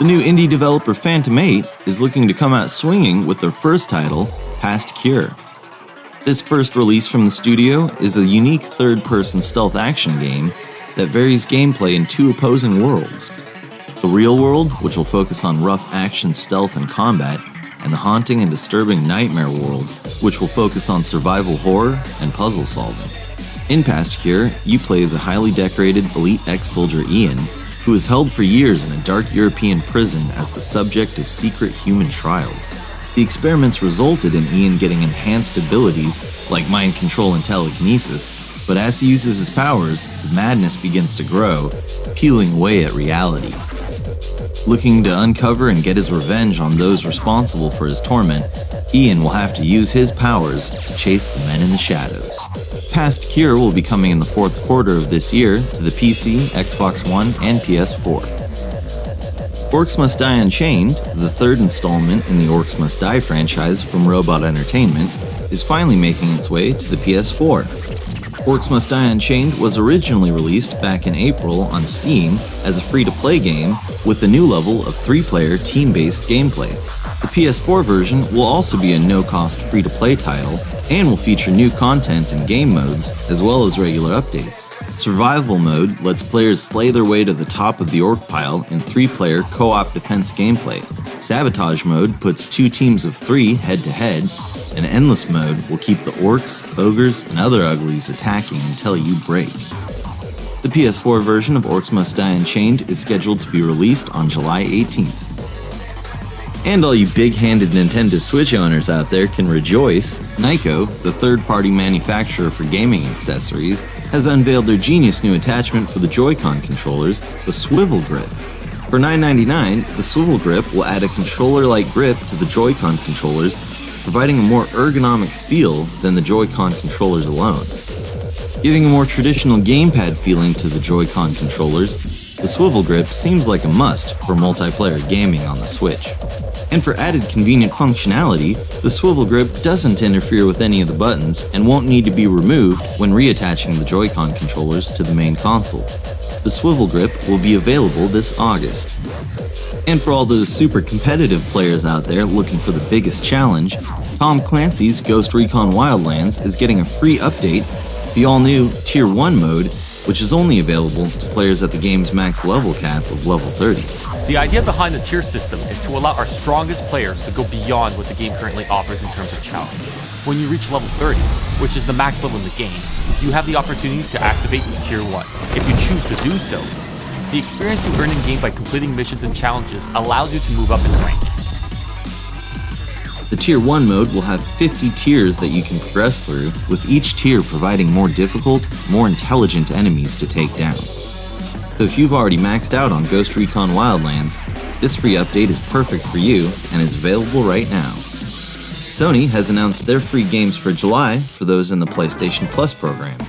The new indie developer Phantom 8 is looking to come out swinging with their first title, Past Cure. This first release from the studio is a unique third-person stealth action game that varies gameplay in two opposing worlds. The real world, which will focus on rough action, stealth, and combat, and the haunting and disturbing nightmare world, which will focus on survival horror and puzzle solving. In Past Cure, you play the highly decorated elite ex-soldier Ian, who is held for years in a dark European prison as the subject of secret human trials. The experiments resulted in Ian getting enhanced abilities like mind control and telekinesis, but as he uses his powers, the madness begins to grow, peeling away at reality. Looking to uncover and get his revenge on those responsible for his torment, Ian will have to use his powers to chase the men in the shadows. Past Cure will be coming in the fourth quarter of this year to the PC, Xbox One, and PS4. Orcs Must Die Unchained, the third installment in the Orcs Must Die franchise from Robot Entertainment, is finally making its way to the PS4. Orcs Must Die Unchained was originally released back in April on Steam as a free-to-play game with a new level of 3-player team-based gameplay. The PS4 version will also be a no-cost free-to-play title and will feature new content and game modes as well as regular updates. Survival mode lets players slay their way to the top of the orc pile in 3-player co-op defense gameplay. Sabotage mode puts 2 teams of 3 head-to-head, and Endless mode will keep the orcs, ogres, and other uglies attacking until you break. The PS4 version of Orcs Must Die Unchained is scheduled to be released on July 18th. And all you big-handed Nintendo Switch owners out there can rejoice. Nyko, the third-party manufacturer for gaming accessories, has unveiled their genius new attachment for the Joy-Con controllers, the Swivel Grip. For $9.99, the Swivel Grip will add a controller-like grip to the Joy-Con controllers, providing a more ergonomic feel than the Joy-Con controllers alone. Giving a more traditional gamepad feeling to the Joy-Con controllers, the Swivel Grip seems like a must for multiplayer gaming on the Switch. And for added convenient functionality, the Swivel Grip doesn't interfere with any of the buttons and won't need to be removed when reattaching the Joy-Con controllers to the main console. The Swivel Grip will be available this August. And for all those super competitive players out there looking for the biggest challenge, Tom Clancy's Recon Wildlands is getting a free update, the all-new Tier 1 mode, which is only available to players at the game's max level cap of level 30. The idea behind the tier system is to allow our strongest players to go beyond what the game currently offers in terms of challenge. When you reach level 30, which is the max level in the game, you have the opportunity to activate Tier 1, if you choose to do so. The experience you earn in-game by completing missions and challenges allows you to move up in rank. The Tier 1 mode will have 50 tiers that you can progress through, with each tier providing more difficult, more intelligent enemies to take down. So if you've already maxed out on Recon Wildlands, this free update is perfect for you and is available right now. Sony has announced their free games for July for those in the PlayStation Plus program.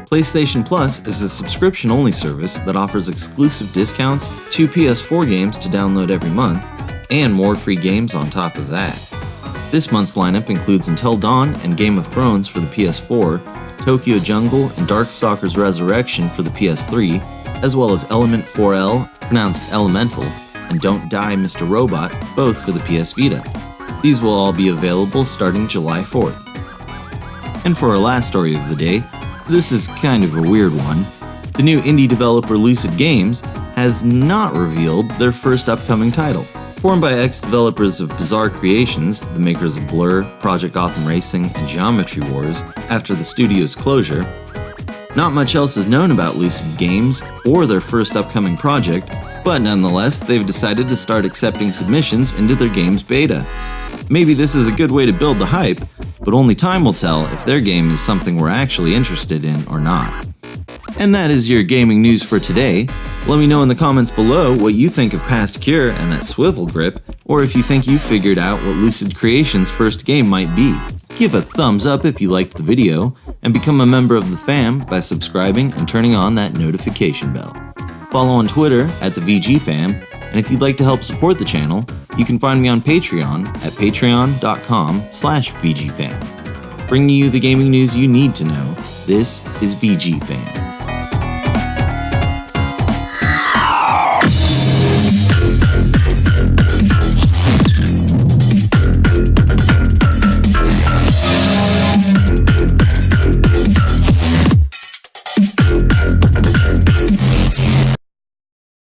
PlayStation Plus is a subscription-only service that offers exclusive discounts, 2 PS4 games to download every month, and more free games on top of that. This month's lineup includes Until Dawn and Game of Thrones for the PS4, Tokyo Jungle and Darkstalkers Resurrection for the PS3, as well as Element 4L, pronounced Elemental, and Don't Die Mr. Robot, both for the PS Vita. These will all be available starting July 4th. And for our last story of the day, this is kind of a weird one. The new indie developer Lucid Games has not revealed their first upcoming title. Formed by ex-developers of Bizarre Creations, the makers of Blur, Project Gotham Racing, and Geometry Wars, after the studio's closure, not much else is known about Lucid Games or their first upcoming project, but nonetheless, they've decided to start accepting submissions into their game's beta. Maybe this is a good way to build the hype, but only time will tell if their game is something we're actually interested in or not. And that is your gaming news for today. Let me know in the comments below what you think of Past Cure and that Swivel Grip, or if you think you figured out what Lucid Creations' first game might be. Give a thumbs up if you liked the video, and become a member of the fam by subscribing and turning on that notification bell. Follow on Twitter at the VGFam, and if you'd like to help support the channel, you can find me on Patreon at patreon.com/VGFam. Bringing you the gaming news you need to know, this is VGFam.